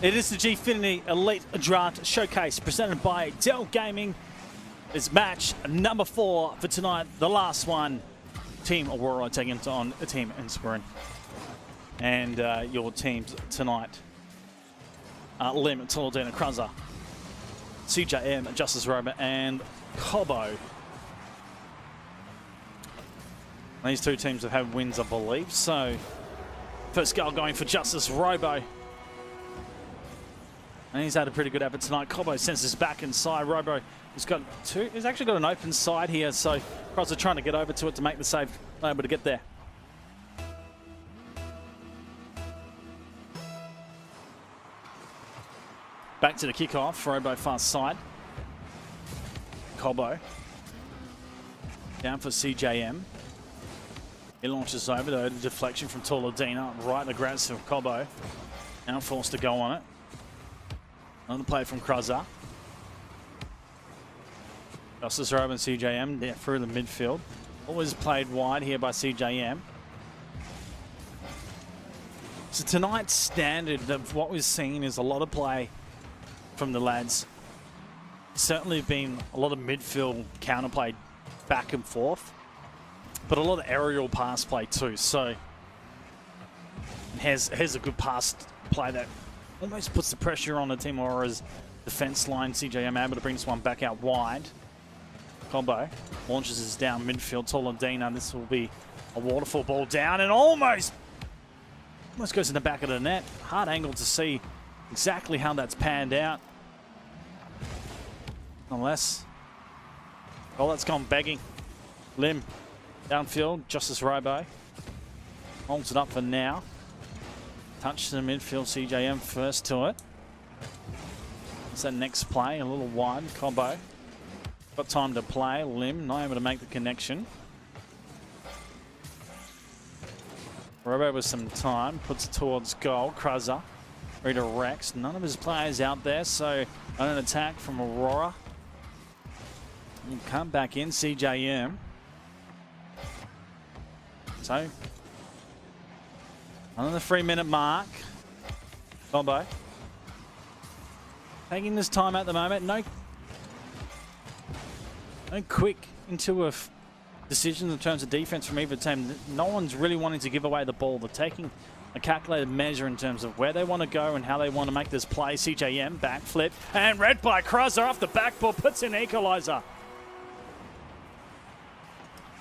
It is the Gfinity Elite Draft Showcase presented by Dell Gaming. It's match number 4 for tonight, the last one. Team Aurora taking on Team Inspirin. And your teams tonight, Lim, Toladina, Kruzza, CJM, Justice Robot, and Cobo. These two teams have had wins, I believe. So, first goal going for Justice Robo. And he's had a pretty good effort tonight. Cobo sends this back inside. Robo has got two. He's actually got an open side here. So, Kruzza trying to get over to it to make the save. Not able to get there. Back to the kickoff. Robo far side. Cobo. Down for CJM. He launches over the deflection from Toladina. Right in the grasp of Cobo. Now forced to go on it. Another play from Kruzza. Justice Robo and CJM there through the midfield. Always played wide here by CJM. So tonight's standard of what we've seen is a lot of play from the lads. Certainly been a lot of midfield counterplay back and forth, but a lot of aerial pass play too. So here's a good pass play that almost puts the pressure on the Team Aurora's defense line. CJM able to bring this one back out wide. Combo launches this down midfield. Toladina, this will be a waterfall ball down and almost goes in the back of the net. Hard angle to see exactly how that's panned out. Unless, oh, that's gone begging. Lim downfield, Justice Robo holds it up for now. Touch to the midfield, CJM first to it. What's that next play? A little wide, Combo. Got time to play, Lim not able to make the connection. Robo with some time, puts it towards goal. Kruzza redirects. None of his players out there, so an attack from Aurora. He'll come back in, CJM. So, on the 3-minute mark. Combo. Taking this time at the moment. No quick intuitive decisions in terms of defense from either team. No one's really wanting to give away the ball. They're taking a calculated measure in terms of where they want to go and how they want to make this play. CJM backflip and read by Kruzza off the backboard, puts in equalizer.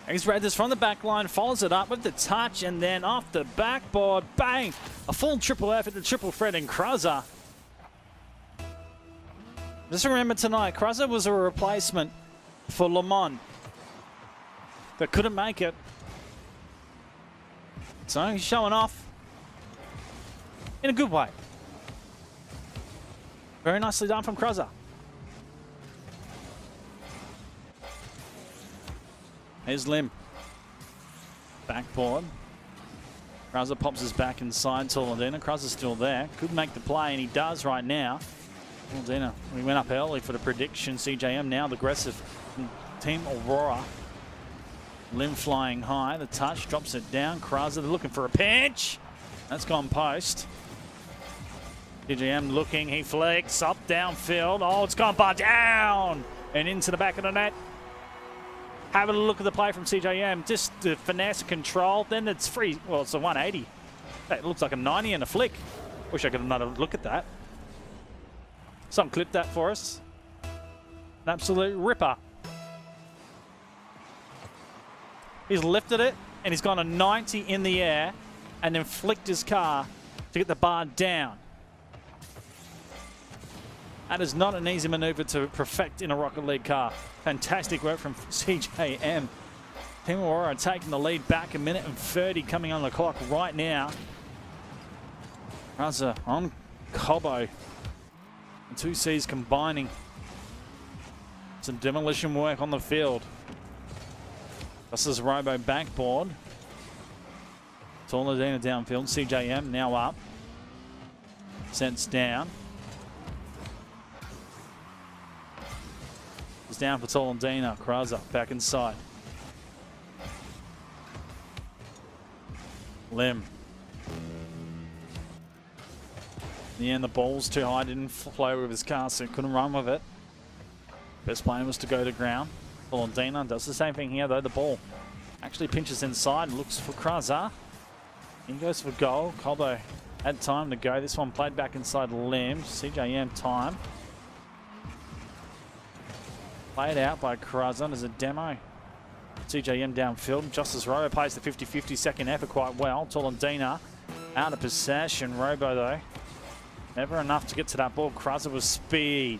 He's read this from the back line, follows it up with the touch, and then off the backboard, bang! A full triple effort, the triple threat in Kruzza. Just remember tonight, Kruzza was a replacement for Lamont that couldn't make it. So he's showing off in a good way. Very nicely done from Kruzza. Here's Lim. Backboard. Kruzza pops his back inside Toladina. Kruzza's still there. Could make the play, and he does right now. Toladina, we went up early for the prediction. CJM now the aggressive Team Aurora. Lim flying high. The touch drops it down. Kruzza, they're looking for a pinch. That's gone post. CJM looking. He flicks up downfield. Oh, it's gone bar down and into the back of the net. Having a look at the play from CJM, just the finesse control, then it's free. Well, it's a 180. It looks like a 90 and a flick. Wish I could have another look at that. Some clip that for us. An absolute ripper. He's lifted it, and he's gone a 90 in the air, and then flicked his car to get the bar down. That is not an easy maneuver to perfect in a Rocket League car. Fantastic work from CJM. Team Aurora taking the lead back, 1 minute and 30 coming on the clock right now. Kruzza on Cobo. The two C's combining. Some demolition work on the field. This is Robo backboard. Toladina downfield. CJM now up. Sends down. It's down for Toladina. Kruzza back inside. Lim In the end, the ball's too high, didn't flow with his car, so he couldn't run with it. Best plan was to go to ground. Valentina does the same thing here, though. The ball actually pinches inside and looks for GOTGBYZA. He goes for goal. Colbo had time to go. This one played back inside Lim. CJM time. Played out by GOTGBYZA as a demo. CJM downfield. Justice Robo plays the 50-50 second effort quite well. Tolentino out of possession. Robo, though, never enough to get to that ball. GOTGBYZA with speed.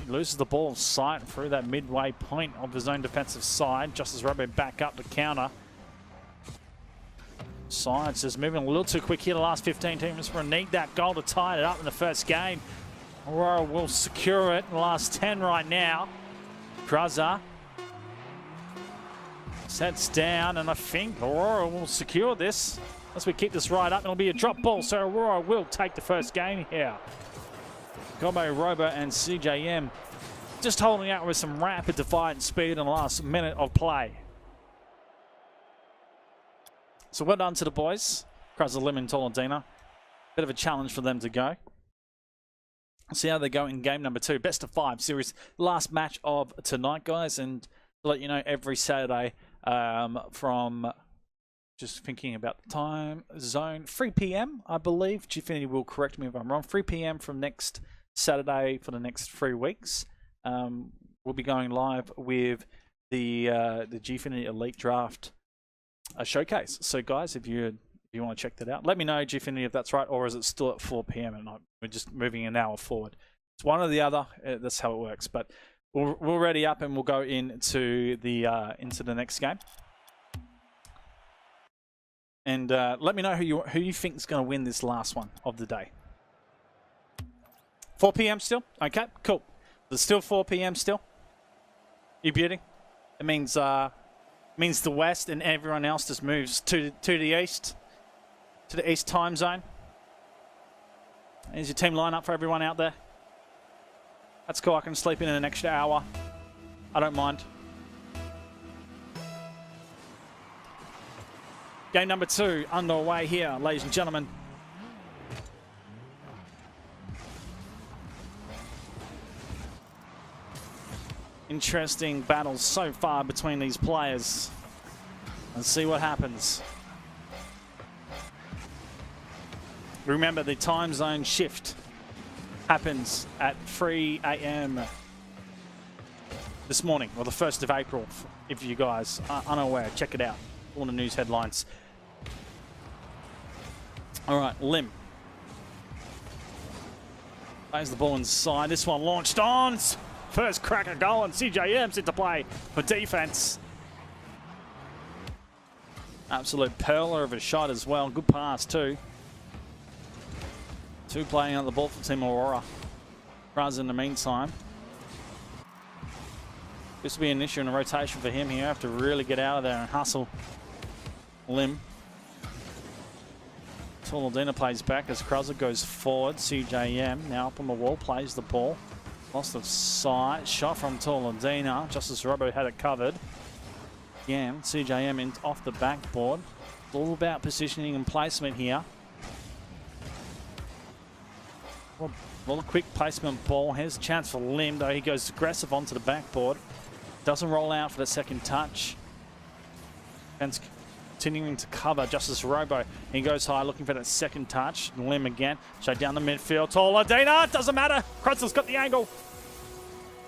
Loses the ball of sight through that midway point of his own defensive side. Justice Robo back up to counter. Science is moving a little too quick here the last 15 teams for need that goal to tie it up in the first game. Aurora will secure it in the last 10 right now. GOTGBYZA sets down, and I think Aurora will secure this. As we keep this right up, it'll be a drop ball, so Aurora will take the first game here. Colbo, Robo, and CJM just holding out with some rapid defiant speed in the last minute of play. So well done to the boys. GOTGBYZA, Lim, and Tolentino. Bit of a challenge for them to go. See how they go in game number 2. Best of 5 series. Last match of tonight, guys. And to let you know, every Saturday from, just thinking about the time zone, 3 p.m. I believe. Gfinity will correct me if I'm wrong. 3 p.m. from next Saturday for the next 3 weeks. We'll be going live with the Gfinity Elite Draft showcase. So guys, if you want to check that out, let me know, Gfinity, if that's right, or is it still at 4 p.m. at night? We're just moving an hour forward. It's one or the other. That's how it works. But we'll ready up and we'll go into the next game. And let me know who you think is going to win this last one of the day. 4 p.m. still? Okay, cool. It's still 4 p.m. still. You beauty. It means the west and everyone else just moves to the east, to the east time zone. Here's your team lineup for everyone out there. That's cool. I can sleep in an extra hour. I don't mind. Game number 2 underway here, ladies and gentlemen. Interesting battles so far between these players. Let's see what happens. Remember, the time zone shift happens at 3 a.m. this morning, or the 1st of April, if you guys are unaware. Check it out. All the news headlines. All right, Lim. Plays the ball inside. This one launched on. First cracker goal, and CJM's into play for defense. Absolute pearler of a shot as well. Good pass too. 2 playing out the ball for Team Aurora. GOTGBYZA in the meantime. This will be an issue in a rotation for him here. Have to really get out of there and hustle. Lim. Tolentino plays back as GOTGBYZA goes forward. CJM now up on the wall, plays the ball. Lost of sight. Shot from Tolentino. Justice Robo had it covered. Again, CJM off the backboard. All about positioning and placement here. A little quick placement ball. Here's a chance for Lim, though he goes aggressive onto the backboard. Doesn't roll out for the second touch. And continuing to cover Justice Robo. He goes high looking for that second touch. Lim again. Straight down the midfield. Tolentino. Doesn't matter. GOTGBYZA's got the angle.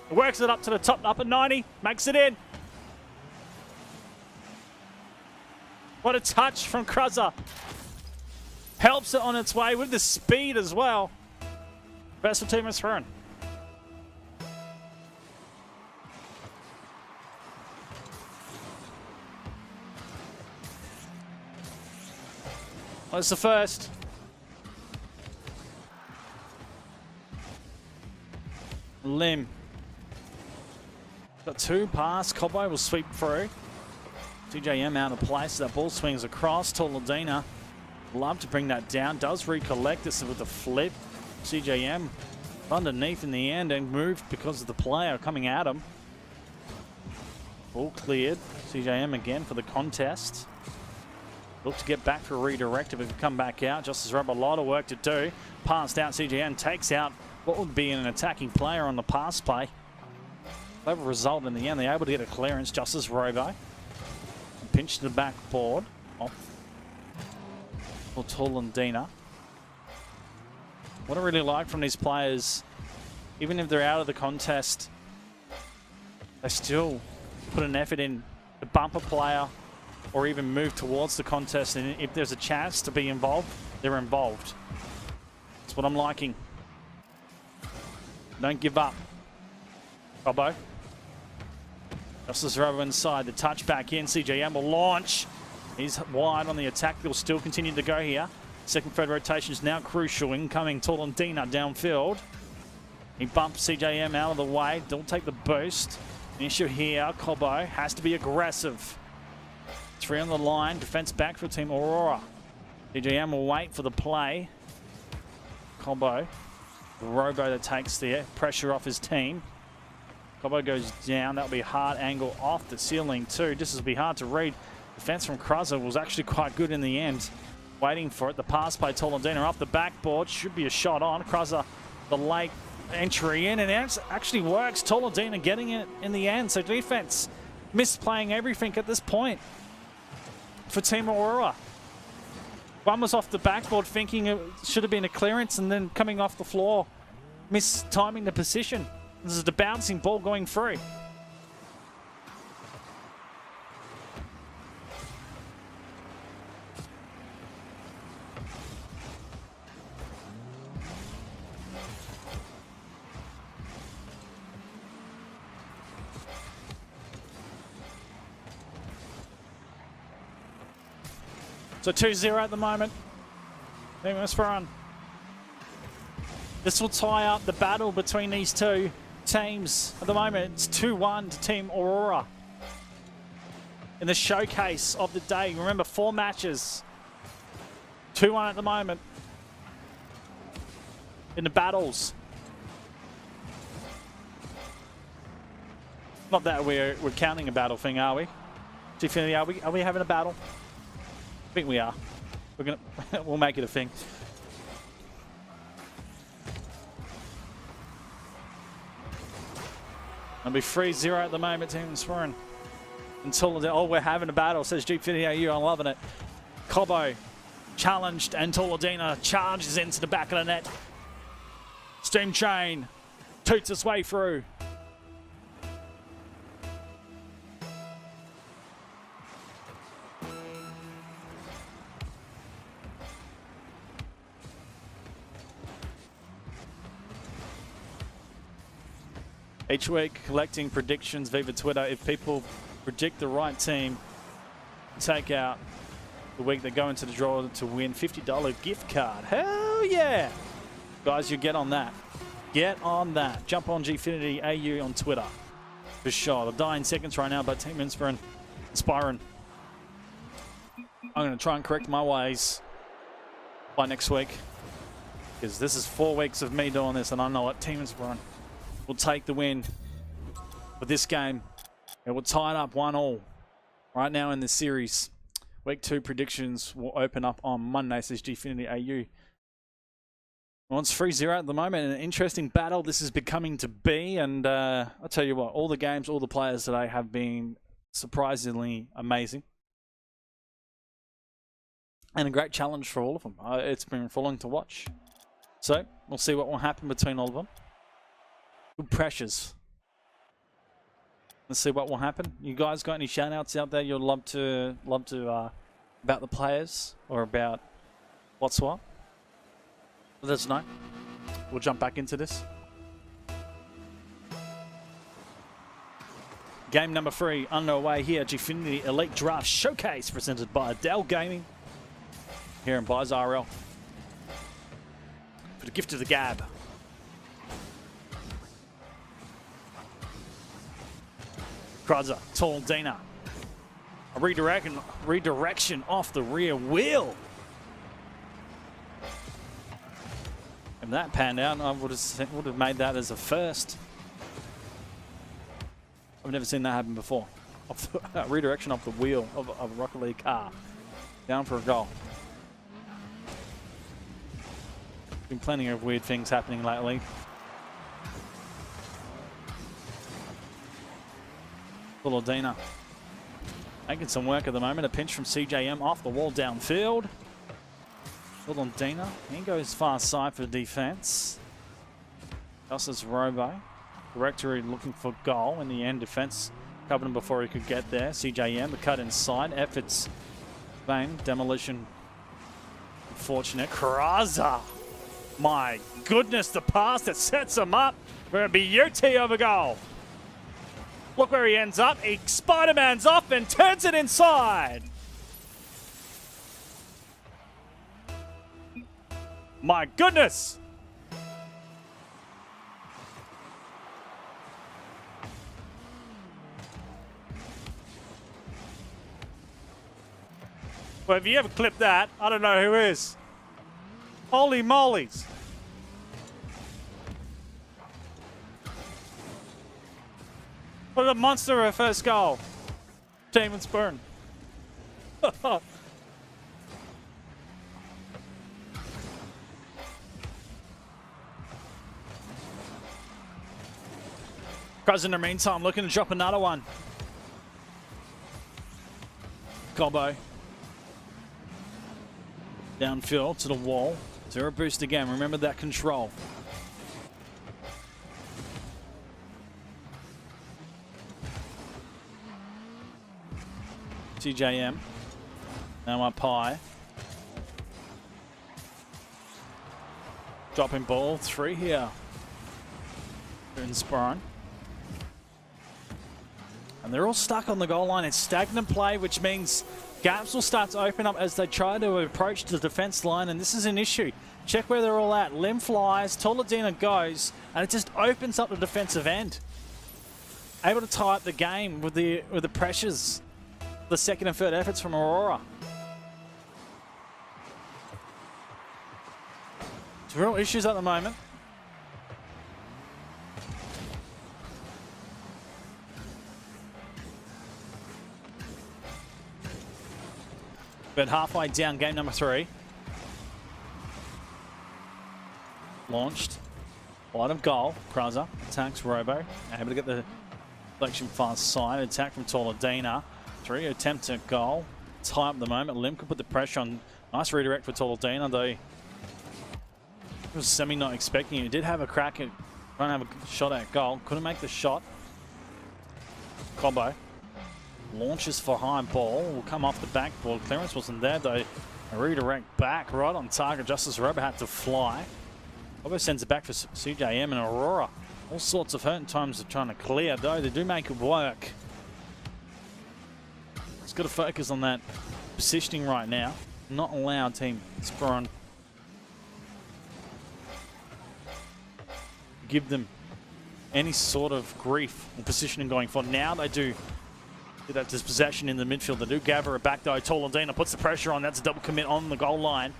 Works it up to the top, up at 90. Makes it in. What a touch from GOTGBYZA. Helps it on its way with the speed as well. Best of team is thrown. What's the first? Lim. Got 2 pass. Colbo will sweep through. CJM out of place. That ball swings across. Tolentino love to bring that down. Does recollect this with a flip. CJM underneath in the end and moved because of the player coming at him. Ball cleared. CJM again for the contest. Look to get back for a redirect if it can come back out. Justice Robo, a lot of work to do. Passed out, CGN takes out what would be an attacking player on the pass play. Clever result in the end. They're able to get a clearance. Justice Robo. Pinch to the backboard. Off for Tolandina. What I really like from these players, even if they're out of the contest, they still put an effort in to bump a player or even move towards the contest, and if there's a chance to be involved, they're involved. That's what I'm liking. Don't give up. Robbo. Justice Robo inside, the touch back in, CJM will launch. He's wide on the attack, he'll still continue to go here. Second third rotation is now crucial, incoming Tolandina downfield. He bumps CJM out of the way, don't take the boost. The issue here, Cobo has to be aggressive. 3 on the line, defense back for Team Aurora. CJM will wait for the play. Cobo, the Robo that takes the pressure off his team. Cobo goes down, that'll be a hard angle off the ceiling too. This will be hard to read. Defense from Kruzza was actually quite good in the end. Waiting for it, the pass by Tolandina off the backboard, should be a shot on. Kruzza, the late entry in, and it actually works. Tolandina getting it in the end, so defense misplaying everything at this point for Team Aurora. One was off the backboard thinking it should have been a clearance, and then coming off the floor, mistiming the position. This is the bouncing ball going free. So 2-0 at the moment. Team Esperon. This will tie up the battle between these two teams. At the moment, it's 2-1 to Team Aurora. In the showcase of the day. Remember, 4 matches. 2-1 at the moment. In the battles. Not that we're counting a battle thing, are we? Gfinity, are we having a battle? I think we are. We're gonna we'll make it a thing. It'll be 3-0 at the moment, Team Swearing. Until we're having a battle, says Gfinity AU. I'm loving it. Cobo challenged, and Tolandina charges into the back of the net. Steam Chain toots its way through. Each week, collecting predictions via Twitter. If people predict the right team, take out the week they go into the draw to win $50 gift card. Hell yeah! Guys, you get on that. Get on that. Jump on Gfinity AU on Twitter. For sure. The dying seconds right now, but Team Inspiring. I'm going to try and correct my ways by next week. Because this is 4 weeks of me doing this, and I know what Team Inspiring will take the win for this game. It will tie it up 1-1 right now in the series. Week 2 predictions will open up on Monday, says Gfinity AU. Well, it's 3-0 at the moment. An interesting battle this is becoming to be. And I'll tell you what, all the games, all the players today have been surprisingly amazing. And a great challenge for all of them. It's been thrilling to watch. So we'll see what will happen between all of them. Good pressures. Let's see what will happen. You guys got any shout outs out there you'd love to about the players or about what's what? Let us know. We'll jump back into this. Game number 3 underway here. Gfinity Elite Draft Showcase presented by Dell Gaming here in Byza RL. For the gift of the gab. Kruzza, Tolandina. A redirection off the rear wheel. If that panned out, I would have made that as a first. I've never seen that happen before. Redirection off the wheel of a Rocket League car. Down for a goal. Been plenty of weird things happening lately. Dina making some work at the moment. A pinch from CJM off the wall downfield. Dina, he goes far side for defense. Justice Robo. Directory looking for goal. In the end, defense covered him before he could get there. CJM, the cut inside. Efforts vain. Demolition unfortunate. GOTGBYZA. My goodness, the pass that sets him up for a beauty of a goal. Look where he ends up. He Spider-Man's off and turns it inside. My goodness. Well, if you ever clip that, I don't know who is. Holy mollies. What a monster of a first goal. Team Spurn. Crows in the meantime looking to drop another one. Gobbo. Downfield to the wall. Zero boost again. Remember that control. TJM. Now up high. Dropping ball. 3 here. In Spawn. And they're all stuck on the goal line. It's stagnant play, which means gaps will start to open up as they try to approach the defense line, and this is an issue. Check where they're all at. Lim flies, Toladina goes, and it just opens up the defensive end. Able to tie up the game with the pressures, the second and third efforts from Aurora. It's real issues at the moment. But halfway down, game number 3. Launched. Light of goal. GOTGBYZA attacks Robo. Able to get the deflection far side. Attack from Toladina. 3 attempt at goal. Tie up the moment. Lim could put the pressure on. Nice redirect for Toladina, though. He was semi not expecting it. He did have a crack at trying to have a shot at goal. Couldn't make the shot. Combo. Launches for high ball, will come off the backboard. Clearance wasn't there though. A redirect back, right on target. Justice Robo had to fly. Robo sends it back for CJM and Aurora. All sorts of hurt in times of trying to clear though. They do make it work. Just got to focus on that positioning right now. Not allow Team Spawn give them any sort of grief and positioning going forward. Now they do. That dispossession in the midfield. They do gather it back though. Toladina puts the pressure on. That's a double commit on the goal line.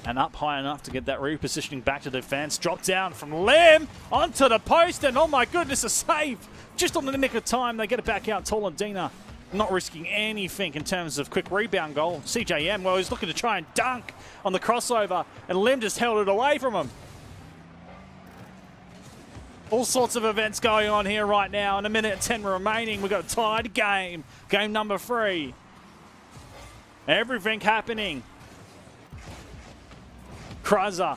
And up high enough to get that repositioning back to defense. Drop down from Lim onto the post. And oh my goodness, a save. Just on the nick of time. They get it back out. Toladina not risking anything in terms of quick rebound goal. CJM, well, he's looking to try and dunk on the crossover. And Lim just held it away from him. All sorts of events going on here right now. In a minute and 10 remaining, we've got a tied game. Game number 3. Everything happening. GOTGBYZA.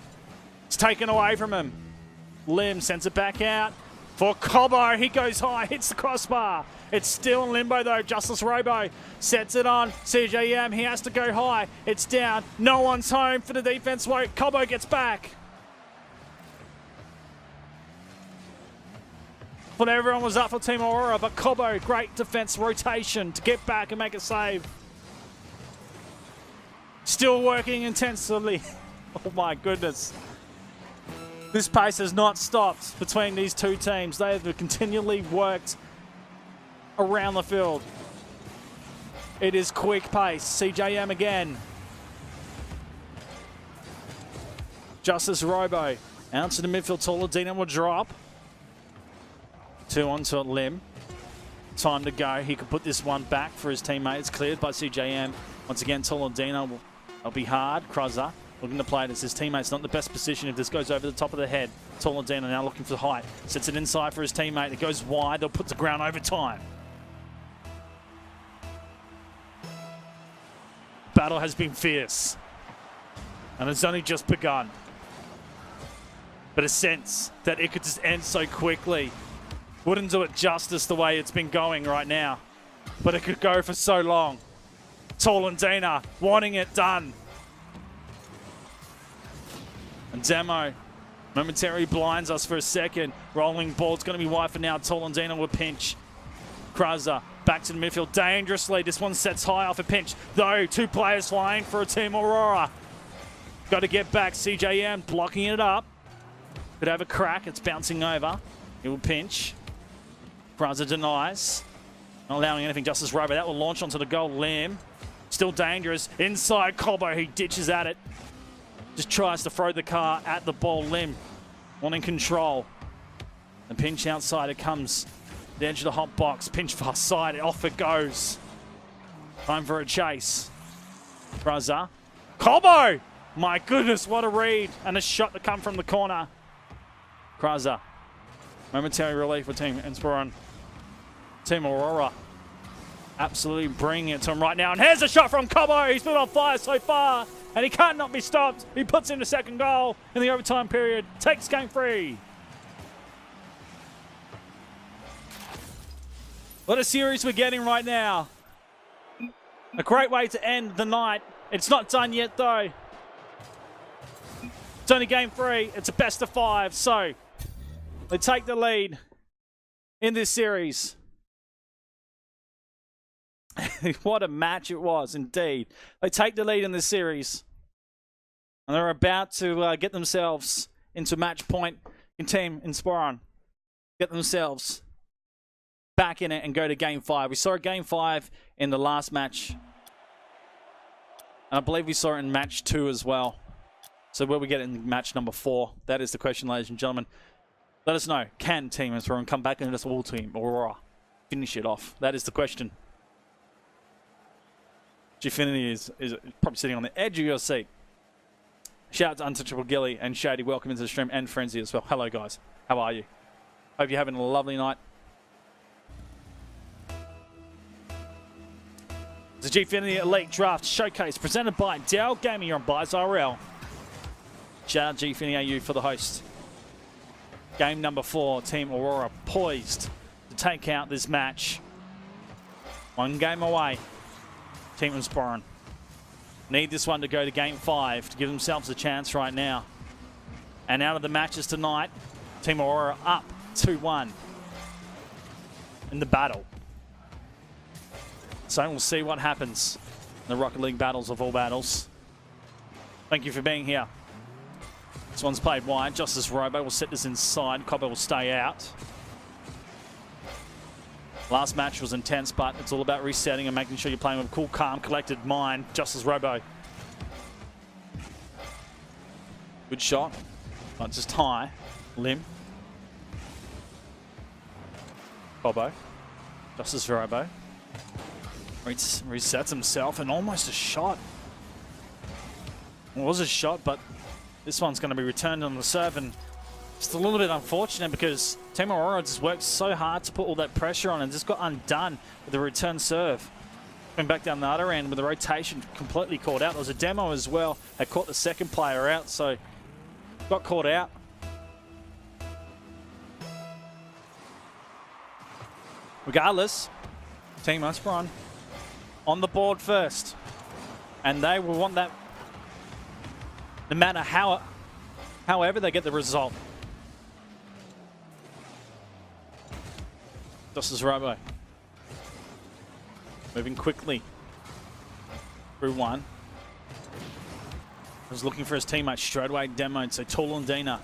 It's taken away from him. Lim sends it back out for Cobbo. He goes high, hits the crossbar. It's still in limbo though. Justice Robo sets it on. CJM, he has to go high. It's down. No one's home for the defense. Cobbo gets back. But everyone was up for Team Aurora, but Cobbo, great defense rotation to get back and make a save. Still working intensely. Oh my goodness. This pace has not stopped between these two teams. They have continually worked around the field. It is quick pace. CJM again. Justice Robo out to the midfield. Toladina will drop. 2 onto Lim. Time to go. He could put this one back for his teammates. Cleared by CJM. Once again, Tolandino will be hard. GOTGBYZA looking to play it as his teammate's not in the best position if this goes over the top of the head. Tolandino now looking for height. Sets it inside for his teammate. It goes wide. They'll put the ground over time. Battle has been fierce. And it's only just begun. But a sense that it could just end so quickly wouldn't do it justice the way it's been going right now. But it could go for so long. Tolandino wanting it done. And Demo momentarily blinds us for a second. Rolling ball. It's going to be wide for now. Tolandino will pinch. GOTGBYZA back to the midfield dangerously. This one sets high off a pinch. Though, 2 players flying for a Team Aurora. Got to get back. CJM blocking it up. Could have a crack. It's bouncing over. It will pinch. GOTGBYZA denies. Not allowing anything. Justice Rover. That will launch onto the goal. Limb. Still dangerous. Inside Cobo. He ditches at it. Just tries to throw the car at the ball. Limb wanting control. The pinch outside. It comes. The edge of the hot box. Pinch far side. Off it goes. Time for a chase. GOTGBYZA. Cobo! My goodness, what a read. And a shot to come from the corner. GOTGBYZA. Momentary relief for Team Inspiron. Team Aurora. Absolutely bringing it to him right now. And here's a shot from Cobo. He's been on fire so far. And he can't not be stopped. He puts in the second goal in the overtime period. Takes game 3. What a series we're getting right now. A great way to end the night. It's not done yet, though. It's only game 3. It's a best of 5. So they take the lead in this series. What a match it was, indeed. They take the lead in this series. And they're about to get themselves into match point in Team Inspiron. Get themselves back in it and go to game 5. We saw a game 5 in the last match. And I believe we saw it in match 2 as well. So will we get it in match number 4? That is the question, ladies and gentlemen. Let us know. Can Team Inspiron come back into this all team Aurora? Finish it off. That is the question. Gfinity is probably sitting on the edge of your seat. Shout out to Untouchable Gilly and Shady. Welcome into the stream, and Frenzy as well. Hello, guys. How are you? Hope you're having a lovely night. The Gfinity Elite Draft Showcase presented by Dell Gaming on Byza RL. Shout out Gfinity AU for the host. Game number 4, Team Aurora poised to take out this match. 1 game away. Team Inspiron need this one to go to game 5 to give themselves a chance right now. And out of the matches tonight, Team Aurora up 2-1 in the battle. So we'll see what happens in the Rocket League battles of all battles. Thank you for being here. This one's played wide. Justice Robo will set this inside. Cobo will stay out. Last match was intense, but it's all about resetting and making sure you're playing with a cool, calm, collected mind. Justice Robo. Good shot. But just high. Limb. Cobo. Justice Robo. Resets himself and almost a shot. It was a shot, but this one's going to be returned on the serve, and it's a little bit unfortunate because Team Aurora just worked so hard to put all that pressure on and just got undone with the return serve. Went back down the other end with the rotation completely caught out. There was a demo as well that caught the second player out, so got caught out. Regardless, Team Inspiron on the board first, and they will want that no matter however they get the result. Justice Robo moving quickly through one. Was looking for his teammate straight away, demoed. So Tolandino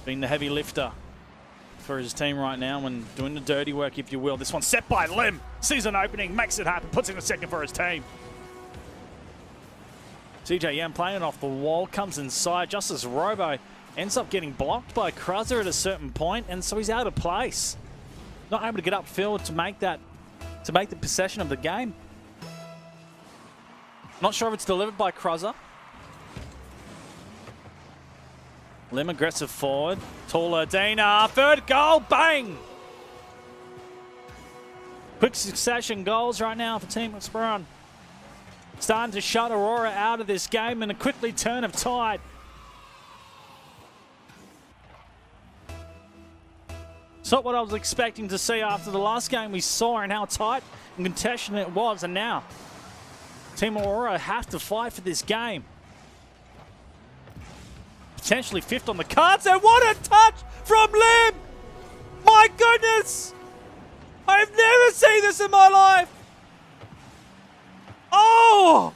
being the heavy lifter for his team right now and doing the dirty work, if you will. This one set by Lim. Season opening, makes it happen, puts in a second for his team. CJM playing it off the wall, comes inside. Justice Robo ends up getting blocked by GOTGBYZA at a certain point, and so he's out of place. Not able to get upfield to make the possession of the game. Not sure if it's delivered by Cruzza. Lim aggressive forward. Taller Dana. Third goal. Bang! Quick succession goals right now for Team Esperon. Starting to shut Aurora out of this game and a quickly turn of tide. It's not what I was expecting to see after the last game we saw and how tight and contested it was. And now, Team Aurora have to fight for this game. Potentially fifth on the cards. And what a touch from Lim! My goodness! I've never seen this in my life! Oh!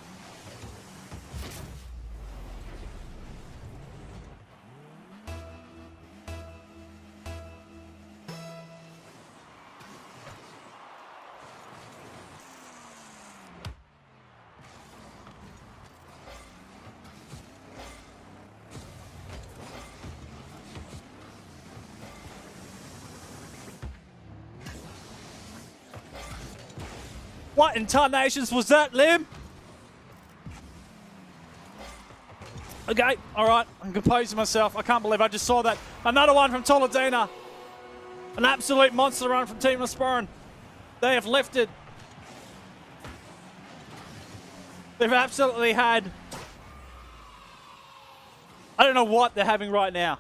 What incarnations was that, Lim? Okay, all right. I'm composing myself. I can't believe I just saw that. Another one from Toledina. An absolute monster run from Team Esperon. They have lifted. They've absolutely had... I don't know what they're having right now.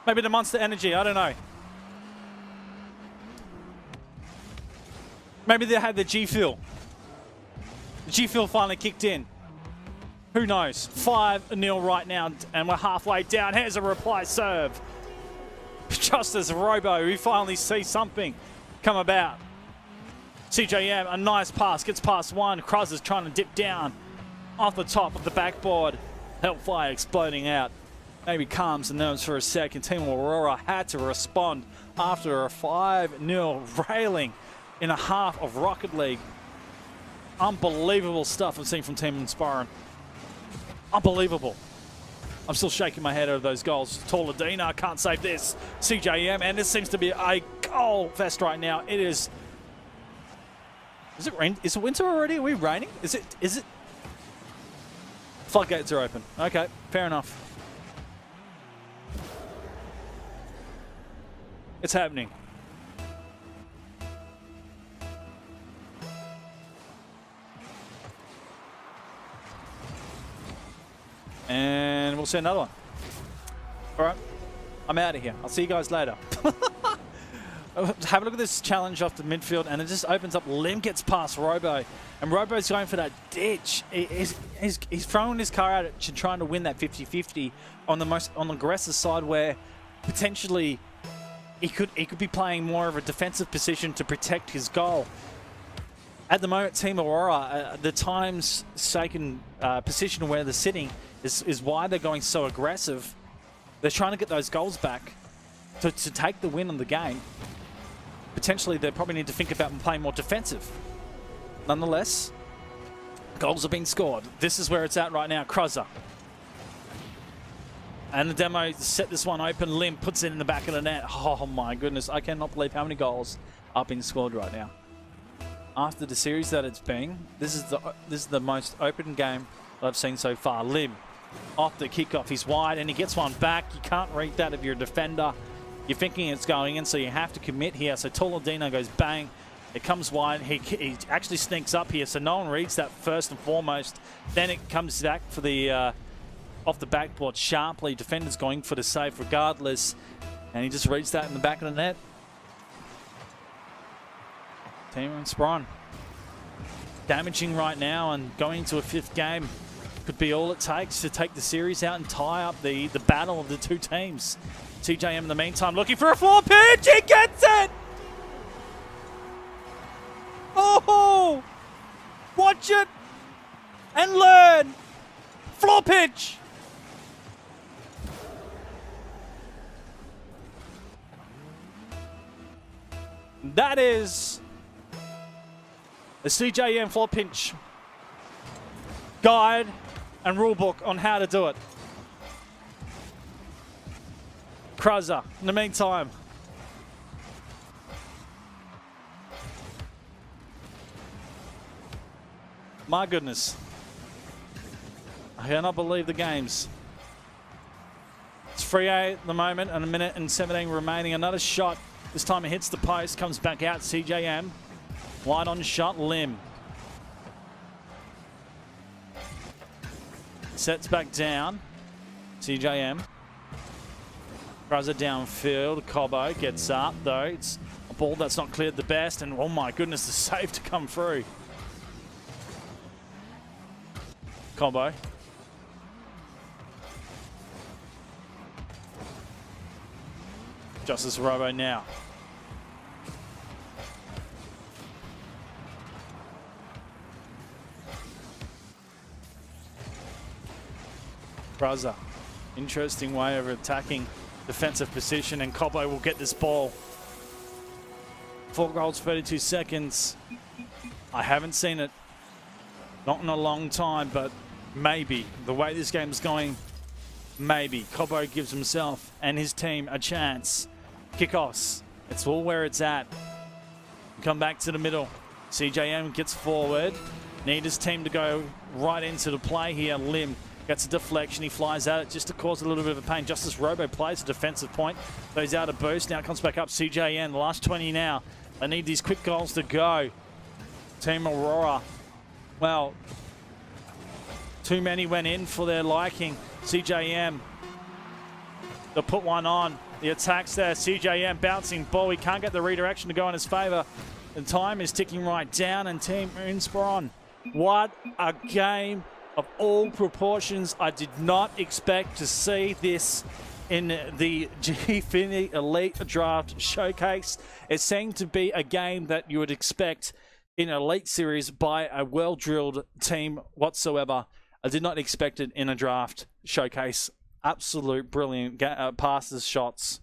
Maybe the monster energy. I don't know. Maybe they had the G-Fuel. The G-Fuel finally kicked in. Who knows? 5-0 right now, and we're halfway down. Here's a reply serve. Just as Robo, we finally see something come about. CJM, a nice pass, gets past one. Cruz is trying to dip down off the top of the backboard. Hellfire exploding out. Maybe calms the nerves for a second. Team Aurora had to respond after a 5-0 railing in a half of Rocket League. Unbelievable stuff I've seen from Team Esperon. Unbelievable. I'm still shaking my head over those goals. Toledina can't save this. CJM, and this seems to be a goal fest right now. It is. Is it rain? Is it winter already? Are we raining? Is it? Floodgates are open. Okay, fair enough. It's happening. And we'll see another one. All right. I'm out of here. I'll see you guys later. Have a look at this challenge off the midfield, and it just opens up. Lim gets past Robo, and Robo's going for that ditch. He's throwing his car out and trying to win that 50-50 on the aggressive side, where potentially he could be playing more of a defensive position to protect his goal. At the moment, Team Aurora, the time's taken position where they're sitting is why they're going so aggressive. They're trying to get those goals back to take the win on the game. Potentially, they probably need to think about playing more defensive. Nonetheless, goals are being scored. This is where it's at right now. Cruzza. And the demo set this one open. Lim puts it in the back of the net. Oh my goodness. I cannot believe how many goals are being scored right now. After the series that it's been, this is the most open game that I've seen so far. Lim off the kickoff. He's wide and he gets one back. You can't read that if you're a defender. You're thinking it's going in, so you have to commit here. So Toledino goes bang. It comes wide. He actually sneaks up here, so no one reads that first and foremost. Then it comes back for the off the backboard sharply. Defender's going for the save regardless, and he just reads that in the back of the net. Team Esperon damaging right now, and going into a fifth game could be all it takes to take the series out and tie up the battle of the two teams. TJM in the meantime looking for a floor pitch. He gets it! Oh! Watch it and learn. Floor pitch. That is a CJM floor pinch guide and rulebook on how to do it. Cruzza, in the meantime, My goodness. I cannot believe the games. It's 3-8 at the moment and 1:17 remaining. Another shot. This time it hits the post, comes back out. CJM. Wide on shot, Lim. Sets back down. CJM. Throws it downfield. Cobbo gets up though. It's a ball that's not cleared the best. And oh my goodness, the save to come through. Cobbo. Justice Robo now. Byza. Interesting way of attacking defensive position, and Cobbo will get this ball. 4 goals, 32 seconds. I haven't seen it. Not in a long time, but maybe. The way this game's going, maybe. Cobbo gives himself and his team a chance. Kickoffs. It's all where it's at. Come back to the middle. CJM gets forward. Need his team to go right into the play here. Lim gets a deflection. He flies at it just to cause a little bit of pain. Justice Robo plays a defensive point. Goes out a boost. Now it comes back up. CJN. The last 20 now. They need these quick goals to go. Team Aurora. Well, too many went in for their liking. CJM. They'll put one on. The attack's there. CJM bouncing ball. He can't get the redirection to go in his favor. The time is ticking right down, and Team Moonspron. What a game of all proportions. I did not expect to see this in the Gfinity Elite Draft Showcase. It seemed to be a game that you would expect in an Elite Series by a well-drilled team whatsoever. I did not expect it in a draft showcase. Absolute brilliant passes, shots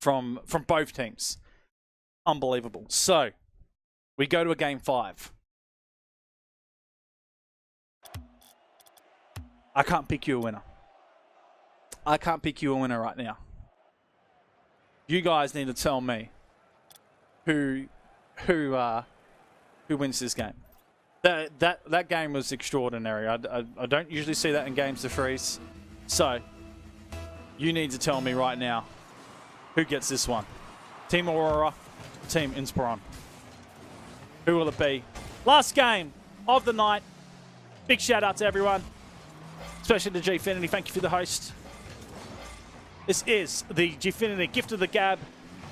from both teams. Unbelievable. So, we go to a game 5. I can't pick you a winner. I can't pick you a winner right now. You guys need to tell me who wins this game. That game was extraordinary. I don't usually see that in games to freeze. So, you need to tell me right now who gets this one. Team Aurora, Team Inspiron. Who will it be? Last game of the night. Big shout out to everyone, especially to Gfinity. Thank you for the host. This is the Gfinity Gift of the Gab,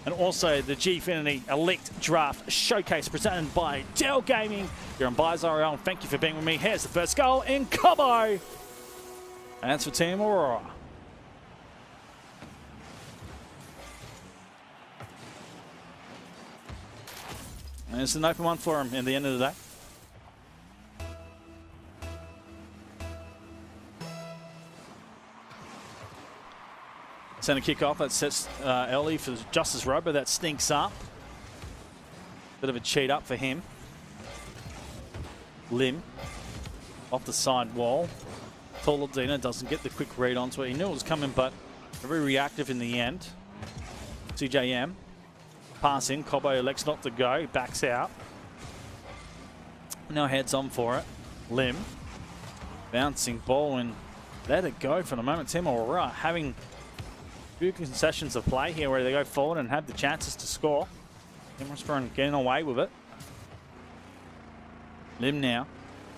and also the Gfinity Elite Draft Showcase presented by Dell Gaming. You're on Byza, and thank you for being with me. Here's the first goal in Cobbo. And that's for Team Aurora. And it's an open one for him in the end of the day. Center kickoff, that sets early for Justice Robo. That stinks up. Bit of a cheat up for him. Lim off the side wall. Toladina doesn't get the quick read onto it. He knew it was coming, but very reactive in the end. CJM pass in. Cobbo elects not to go. Backs out. Now heads on for it. Lim bouncing ball and let it go for the moment. Team Aurora having a few concessions of play here where they go forward and have the chances to score. Team Aurora getting away with it. Lim now.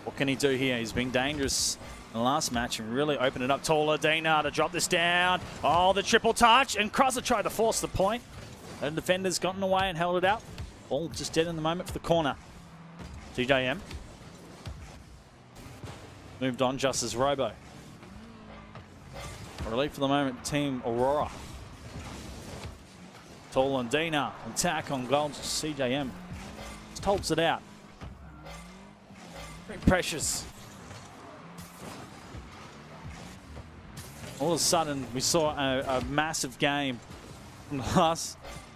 What can he do here? He's been dangerous in the last match and really opened it up. Toladina to drop this down. Oh, the triple touch, and Crosser tried to force the point. The defender's gotten away and held it out. Ball just dead in the moment for the corner. CJM. Moved on, Justice Robo. Relief for the moment, Team Aurora. Toladina, attack on goal. CJM just holds it out. Very precious. All of a sudden, we saw a massive game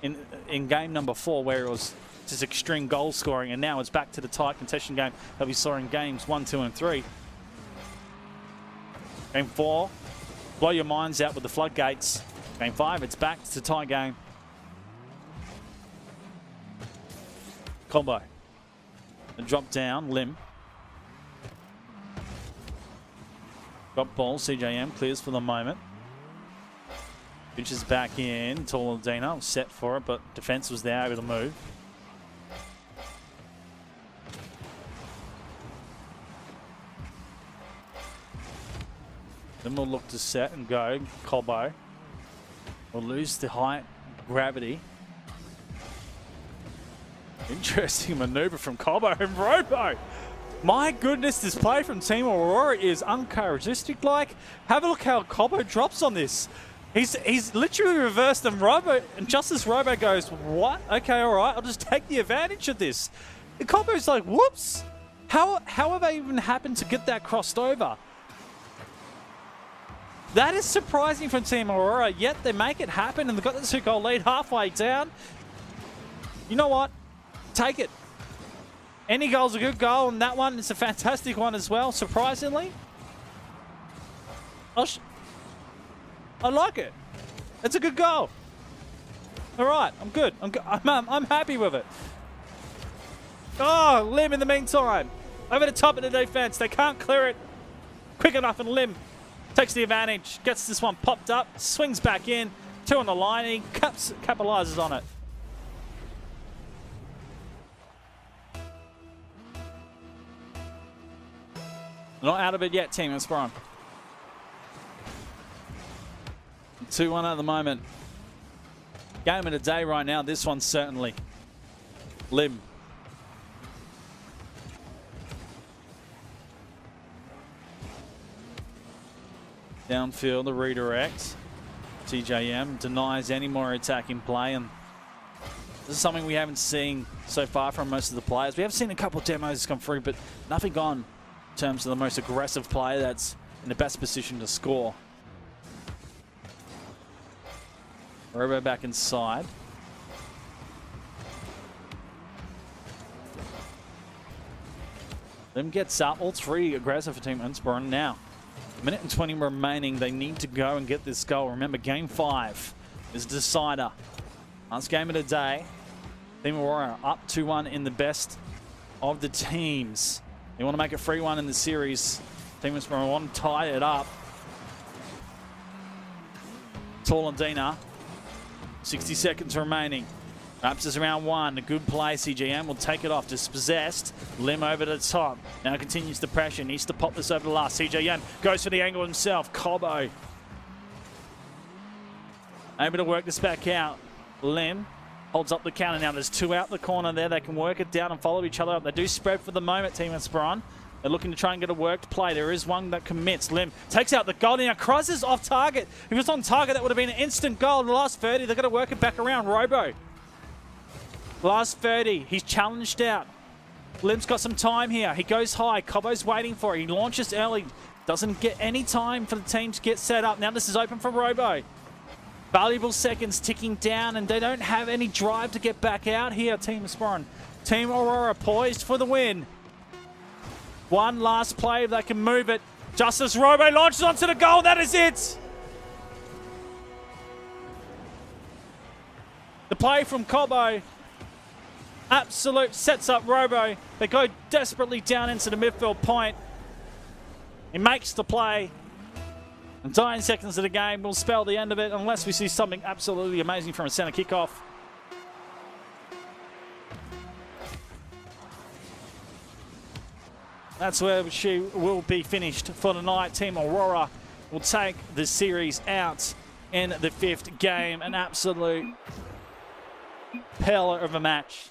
in game number 4, where it was just extreme goal scoring, and now it's back to the tight contestation game that we saw in games 1, 2, and 3. Game 4, blow your minds out with the floodgates. Game 5, it's back to the tie game. Combo. And drop down, Lim. Got ball. CJM clears for the moment. Pitches back in. Tolandina set for it, but defense was there, able to move. Then we'll look to set and go. Cobbo will lose the height, gravity. Interesting maneuver from Cobbo and Robo. My goodness, this play from Team Aurora is uncharacteristic. Like, have a look how Cobbo drops on this. He's literally reversed them. Robo, and just as Robo goes, what? Okay, all right, I'll just take the advantage of this. And Cobbo's like, whoops. How have I even happened to get that crossed over? That is surprising from Team Aurora, yet they make it happen and they've got the 2-goal lead halfway down. You know what? Take it. Any goal's a good goal, and that one is a fantastic one as well, surprisingly. I like it. It's a good goal. All right, I'm good. I'm happy with it. Oh, Lim in the meantime. Over the top of the defense. They can't clear it quick enough, and Lim takes the advantage. Gets this one popped up. Swings back in. 2 on the line. He capitalizes on it. Not out of it yet, team. It's Brian. 2-1 at the moment. Game of the day right now. This one certainly. Lim. Downfield, the redirect. TJM denies any more attacking play, and this is something we haven't seen so far from most of the players. We have seen a couple of demos come through, but nothing on in terms of the most aggressive player that's in the best position to score. Robo back inside. Lim gets up. All 3 aggressive for Team Inspiron now. Minute and 20 remaining. They need to go and get this goal. Remember, Game 5 is a decider. Last game of the day. Team Aurora up 2-1 in the best of the teams. They want to make it 3-1 in the series. Team Inspiron want to tie it up. Tolandina. 60 seconds remaining. Perhaps it's round 1. A good play. CGM will take it off. Dispossessed. Lim over the top. Now continues the pressure. Needs to pop this over the last. CJM goes for the angle himself. Cobbo able to work this back out. Lim holds up the counter. Now there's 2 out the corner there. They can work it down and follow each other up. They do spread for the moment, Team Esperon. They're looking to try and get a worked play. There is one that commits. Lim takes out the goal. Now crosses off target. If it was on target, that would have been an instant goal. In the last 30, they're going to work it back around. Robo. Last 30. He's challenged out. Lim's got some time here. He goes high. Cobbo's waiting for it. He launches early. Doesn't get any time for the team to get set up. Now this is open for Robo. Valuable seconds ticking down, and they don't have any drive to get back out here, Team Esperon. Team Aurora poised for the win. One last play if they can move it. Justice Robo launches onto the goal. That is it. The play from Cobbo. Absolute sets up Robo. They go desperately down into the midfield point. He makes the play. And 9 seconds of the game will spell the end of it unless we see something absolutely amazing from a center kickoff. That's where she will be finished for the night. Team Aurora will take the series out in the 5th game. An absolute pearler of a match.